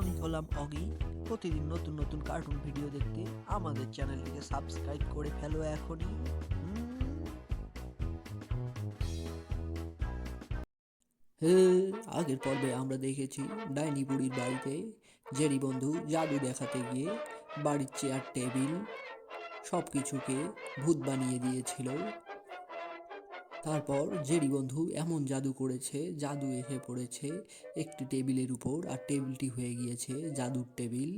আমি হলাম অগি। প্রতিদিন নতুন নতুন কার্টুন ভিডিও দেখতে আমাদের চ্যানেলটিকে সাবস্ক্রাইব করে ফেলো এখনই। হে, আগের পর্বে আমরা দেখেছি ডাইনি বুড়ির বাড়িতে জেরি বন্ধু জাদু দেখাতে গিয়ে বাড়ির চেয়ার টেবিল সব কিছুকে ভূত বানিয়ে দিয়েছিল। তারপর জেরি বন্ধু এমন জাদু করেছে, জাদু এসে পড়েছে একটি টেবিলের উপর, আর টেবিলটি হয়ে গিয়েছে জাদুর টেবিল।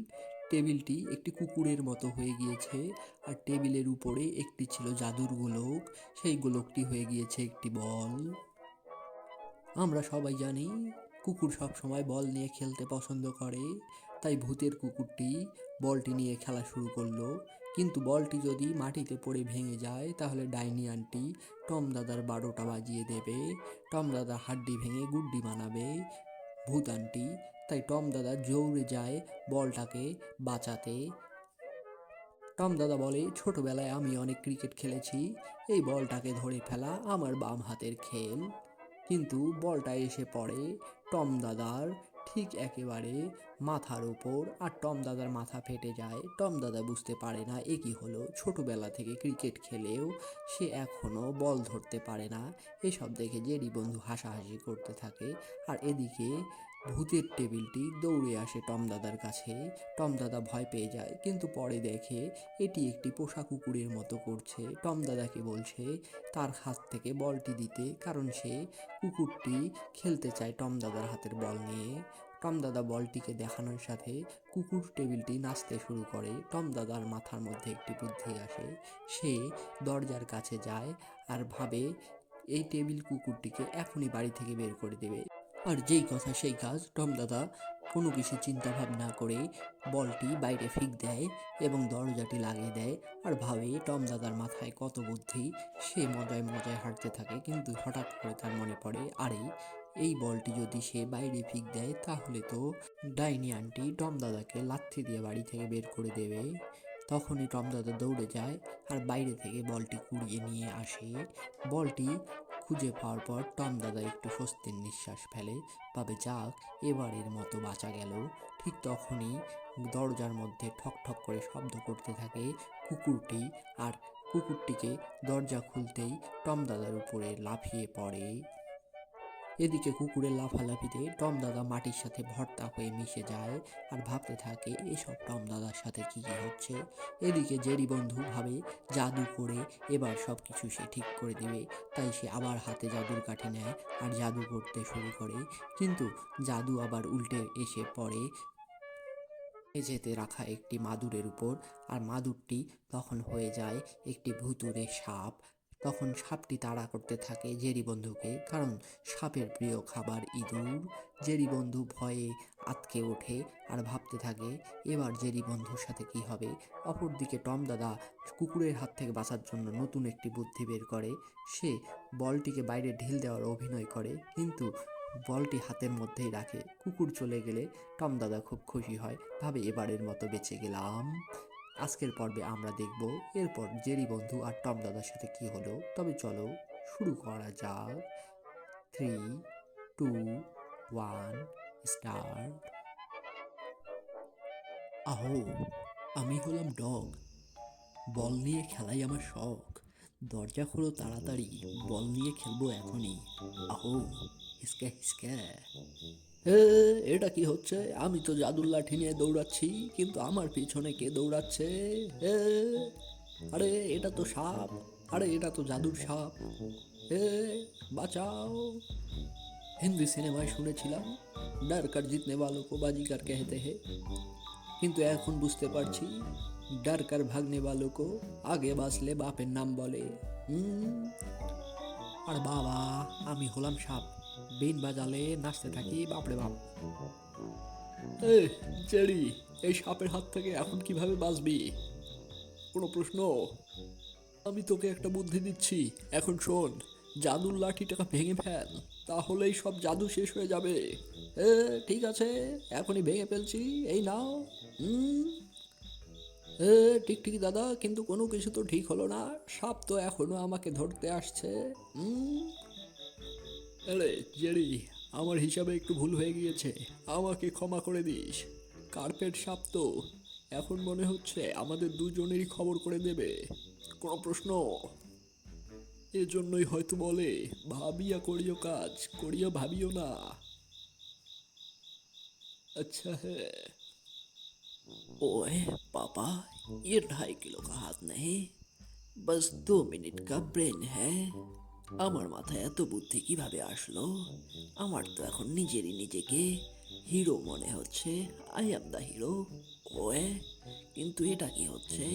টেবিলটি একটি কুকুরের মতো হয়ে গিয়েছে, আর টেবিলের উপরে একটি ছিল জাদুর গোলক, সেই গোলকটি হয়ে গিয়েছে একটি বল। আমরা সবাই জানি কুকুর সব সময় বল নিয়ে খেলতে পছন্দ করে, তাই ভূতের কুকুরটি বলটি নিয়ে খেলা শুরু করলো। কিন্তু বলটি যদি মাটিতে পড়ে ভেঙে যায় তাহলে ডাইনি আন্টি টম দাদার 12টা বাজিয়ে দেবে, টম দাদা হাড্ডি ভেঙে গুড্ডি বানাবে ভূত আন্টি। তাই টম দাদা জৌড়ে যায় বলটাকে বাঁচাতে। টম দাদা বলে, ছোটবেলায় আমি অনেক ক্রিকেট খেলেছি, এই বলটাকে ধরে ফেলা আমার বাম হাতের খেল। কিন্তু বলটা এসে পড়ে টম দাদার ঠিক একেবারে মাথার ওপর, আর টম দাদার মাথা ফেটে যায়। টম দাদা বুঝতে পারে না এ কি হলো, ছোটবেলা থেকে ক্রিকেট খেলেও সে এখনও বল ধরতে পারে না। এসব দেখে জেরি বন্ধু হাসাহাসি করতে থাকে, আর এদিকে ভূতের টেবিলটি দৌড়ে আসে টম দাদার কাছে। টম দাদা ভয় পেয়ে যায়, কিন্তু পরে দেখে এটি একটি পোষা কুকুরের মতো করছে। টম দাদাকে বলছে তার হাত থেকে বলটি দিতে, কারণ সে কুকুরটি খেলতে চায় টম দাদার হাতের বল নিয়ে। টম দাদা বলটিকে দেখানোর সাথে কুকুর টেবিলটি নাচতে শুরু করে। টম দাদার মাথার মধ্যে একটি বুদ্ধি আসে, সে দরজার কাছে যায় আর ভাবে এই টেবিল কুকুরটিকে এখনই বাড়ি থেকে বের করে দেবে। আর যেই কথা সেই কাজ, টম দাদা কোনো কিছু চিন্তা ভাবনা করে বলটি বাইরে ফিক দেয় এবং দরজাটি লাগিয়ে দেয়, আর ভাবে টম দাদার মাথায় কত বুদ্ধি। সে মজায় মজায় হাঁটতে থাকে, কিন্তু হঠাৎ করে তার মনে পড়ে, আরে এই বলটি যদি সে বাইরে ফিক দেয় তাহলে তো ডাইনি আন্টি টম দাদাকে লাথি দিয়ে বাড়ি থেকে বের করে দেবে। তখনই টম দাদা দৌড়ে যায় আর বাইরে থেকে বলটি কুড়িয়ে নিয়ে আসে। বলটি খুঁজে পাওয়ার পর টম দাদা একটু স্বস্তির নিঃশ্বাস ফেলে, ভাবে যাক এবারের মতো বাঁচা গেল। ঠিক তখনই দরজার মধ্যে ঠক ঠক করে শব্দ করতে থাকে কুকুরটি, আর কুকুরটিকে দরজা খুলতেই টম দাদার উপরে লাফিয়ে পড়ে। এদিকে কুকুরের লাফালাফিতে টম দাদা মাটির সাথে ভর্তা হয়ে মিশে যায় আর ভাবতে থাকে এসব টম দাদার সাথে কি কি হচ্ছে। এদিকে জেরি বন্ধু ভাবে জাদু করে এবার সব কিছু সে ঠিক করে দেবে, তাই সে আবার হাতে জাদুর কাঠি নেয় আর জাদু করতে শুরু করে। কিন্তু জাদু আবার উল্টে এসে পড়ে মেঝেতে রাখা একটি মাদুরের উপর, আর মাদুরটি তখন হয়ে যায় একটি ভুতুড়ে সাপ। তখন সাপটি তাড়া করতে থাকে জেরি বন্ধুকে, কারণ সাপের প্রিয় খাবার ইঁদুর। জেরি বন্ধু ভয়ে আঁতকে ওঠে আর ভাবতে থাকে এবার জেরি বন্ধুর সাথে কি হবে। অপরদিকে টম দাদা কুকুরের হাত থেকে বাঁচার জন্য নতুন একটি বুদ্ধি বের করে। সে বলটিকে বাইরে ঢিল দেওয়ার অভিনয় করে, কিন্তু বলটি হাতের মধ্যেই রাখে। কুকুর চলে গেলে টম দাদা খুব খুশি হয়, ভাবে এবারের মতো বেঁচে গেলাম। আজকের পর্বে আমরা দেখব এরপর জেরি বন্ধু আর টম দাদার সাথে কি হলো। তবে চলো শুরু করা যাক। 3, 2, 1, স্টার্ট। আহো, আমি হলাম ডগ, বল নিয়ে খেলাই আমার শখ। দরজা খোলো তাড়াতাড়ি, বল নিয়ে খেলবো এখনই। আহো, হিসকা হিসকা। এ, এটা কি হচ্ছে? আমি তো জাদুর লাঠি নিয়ে দৌড়াচ্ছি, কিন্তু আমার পিছনে কে দৌড়াচ্ছে? এ, আরে এটা তো সাপ, আরে এটা তো জাদুর সাপ। এ, বাঁচাও। হিন্দি সিনেমায় শুনেছিলাম ডর কর জিতনে वालों को बाजीगर कहते हैं, কিন্তু এখন বুঝতে পারছি ডর কর ভাগনে वालों को আগে বাঁচলে বাপের নাম বলে। আর বাবা, আমি হলাম সাপ, বিন বাজালে নাচতে থাকি বাপরে বাপ। এই জেরি, এই সাপের হাত থেকে এখন কিভাবে বাঁচবি? কোনো প্রশ্ন? আমি তোকে একটা বুদ্ধি দিচ্ছি, এখন শোন। জাদুর লাঠিটাকে ভেঙে ফেল, তাহলেই সব জাদু শেষ হয়ে যাবে। এ, ঠিক আছে, এখনই ভেঙে ফেলছি, এই নাও। হুম। এ, ঠিক ঠিক দাদা, কিন্তু কোনো কিছু তো ঠিক হলো না, সাপ তো এখনো আমাকে ধরতে আসছে। হুম। আরে জেরি, আমার হিসাবে একটু ভুল হয়ে গিয়েছে, আমাকে ক্ষমা করে দিস। কার্পেট সাপ তো এখন মনে হচ্ছে আমাদের দুজনেরই খবর করে দেবে। কোনো প্রশ্ন? এজন্যই হয়তো বলে, ভাবিয়া করিও কাজ, করিয়া ভাবিও না। अच्छा है। ओए पापा, ये 2.5 किलो का हाथ नहीं, बस 2 मिनट का ব্রেন হ্যাঁ। আমার মাথায় এত বুদ্ধি কিভাবে আসলো? আমার তো এখন নিজেরই নিজেকে হিরো মনে হচ্ছে। I am the hero. Way, কিন্তু এটা কি হচ্ছে?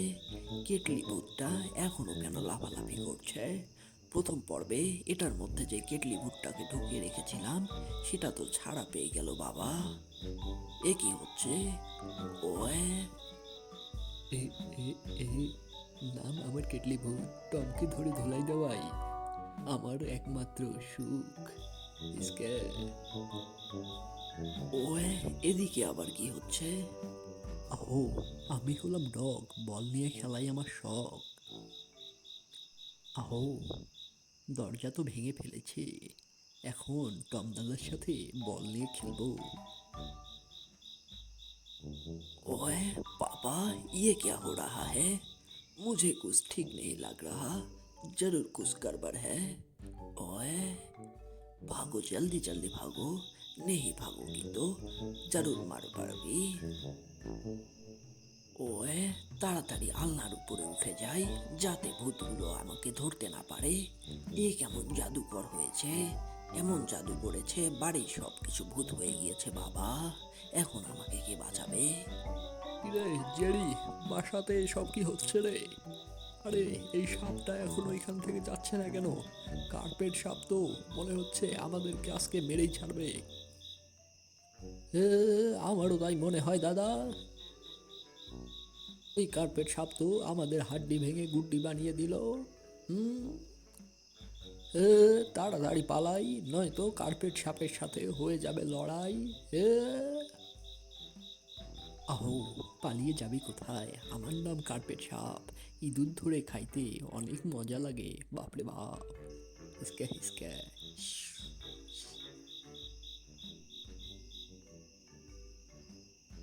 কেটলি ভূতটা এখনো কেন লাফালাফি করছে? প্রথম পর্বে এটার মধ্যে যে কেটলি ভূতটাকে ঢুকিয়ে রেখেছিলাম সেটা তো ছাড়া পেয়ে গেল বাবা। এ কি হচ্ছে? ওয়ে, এ এ এ নাম আমার কেটলি ভূত, টমকে ধরে ধোলাই দেওয়াই আমার একমাত্র সুখ। ইসকে ওয়ে, এদিকে আবার কি হচ্ছে? ও, আমি হলাম ডগ, বল নিয়ে খেলাই আমার শখ। আহো, দরজা তো ভেঙে ফেলেছে, এখন টম দাদার সাথে বল নিয়ে খেলবো। ओए पापा, ये क्या हो रहा है? मुझे कुछ ठीक नहीं लग रहा। जरूर कुछ गड़बड़ है। ओए, भागो जल्दी जल्दी भागो। नहीं भागोगी तो जरूर मार पड़ोगी। ওয়ে, তাড়াতাড়ি আলনার উপরে উঠে যাই যাতে ভূতগুলো আমাকে ধরতে না পারে। এ কেমন জাদুকর হয়েছে! এমন জাদু করেছে বাড়ির সব কিছু ভূত হয়ে গিয়েছে বাবা। এখন আমাকে কে বাঁচাবে? রে জেরি, বাসাতে সব কি হচ্ছে রে? আরে এই সাপটা এখনো এখান থেকে যাচ্ছে না কেন? কার্পেট সাপ তো মনে হচ্ছে আমাদেরকে আজকে মেরেই ছাড়বে। এ, আমারও তাই মনে হয় দাদা। এই কার্পেট সাপ তো আমাদের হাড্ডি ভেঙে গুড্ডি বানিয়ে দিল। হুম। এ, তাড়াতাড়ি পালাই, নয়তো কার্পেট সাপের সাথে হয়ে যাবে লড়াই। এ, আহো, পালিয়ে যাবি কোথায়? আমার নাম কার্পেট সাপ, ইঁদুর ধরে খাইতে অনেক মজা লাগে, বাপরে বাপ। হিসকে হিসকে।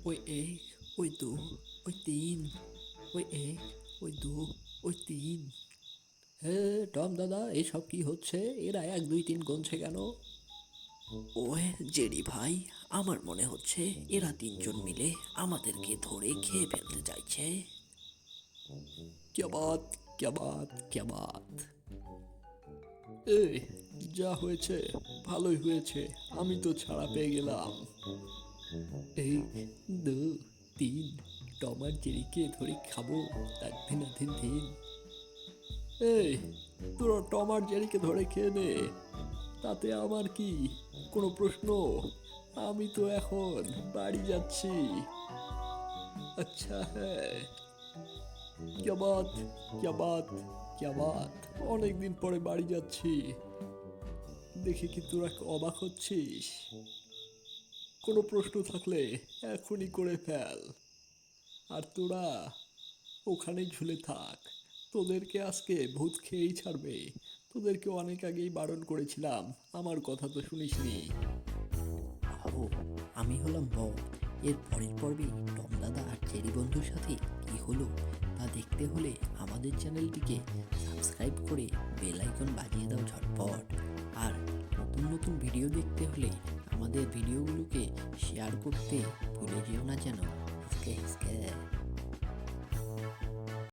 ওই এক, ওই দু, ওই তিন, ওই এক, ওই দু, ওই তিন। হে টম দাদা, এসব কি হচ্ছে? এরা 1 2 3 গুনছে কেন? ওয়ে জেরি ভাই, আমার মনে হচ্ছে এরা তিনজন মিলে আমাদেরকে ধরে খেয়ে ফেলতে চাইছে। क्या बात, क्या बात, क्या बात। এই যা হয়েছে ভালোই হয়েছে, আমি তো ছাড়া পেয়ে গেলাম। 1 2 3, টম আর জেরিকে ধরে খাবো, দিন দিন দিন। এই, তোরা টম আর জেরিকে ধরে খেয়ে নে, তাতে আমার কি? কোনো প্রশ্ন? আমি তো এখন বাড়ি যাচ্ছি। আচ্ছা হ্যাঁ। क्या बात, क्या बात, क्या बात। অনেকদিন পরে বাড়ি যাচ্ছি, দেখে কি তোরা অবাক হচ্ছিস? কোনো প্রশ্ন থাকলে এখনই করে ফেল, আর তোরা ওখানেই ঝুলে থাক। তোদেরকে আজকে ভূত খেয়েই ছাড়বে। তোদেরকে অনেক আগেই বারণ করেছিলাম, আমার কথা তো শুনিসনি। ও, আমি হলাম বব। এর পরের পর্বে টম দাদা আর চেরি বন্ধুর সাথে কি হলো তা দেখতে হলে আমাদের চ্যানেলটিকে সাবস্ক্রাইব করে বেল আইকন বাজিয়ে দাও ঝটপট। আর নতুন নতুন ভিডিও দেখতে হলে আমাদের ভিডিওগুলোকে শেয়ার করতে ভুলে যেও না যেন।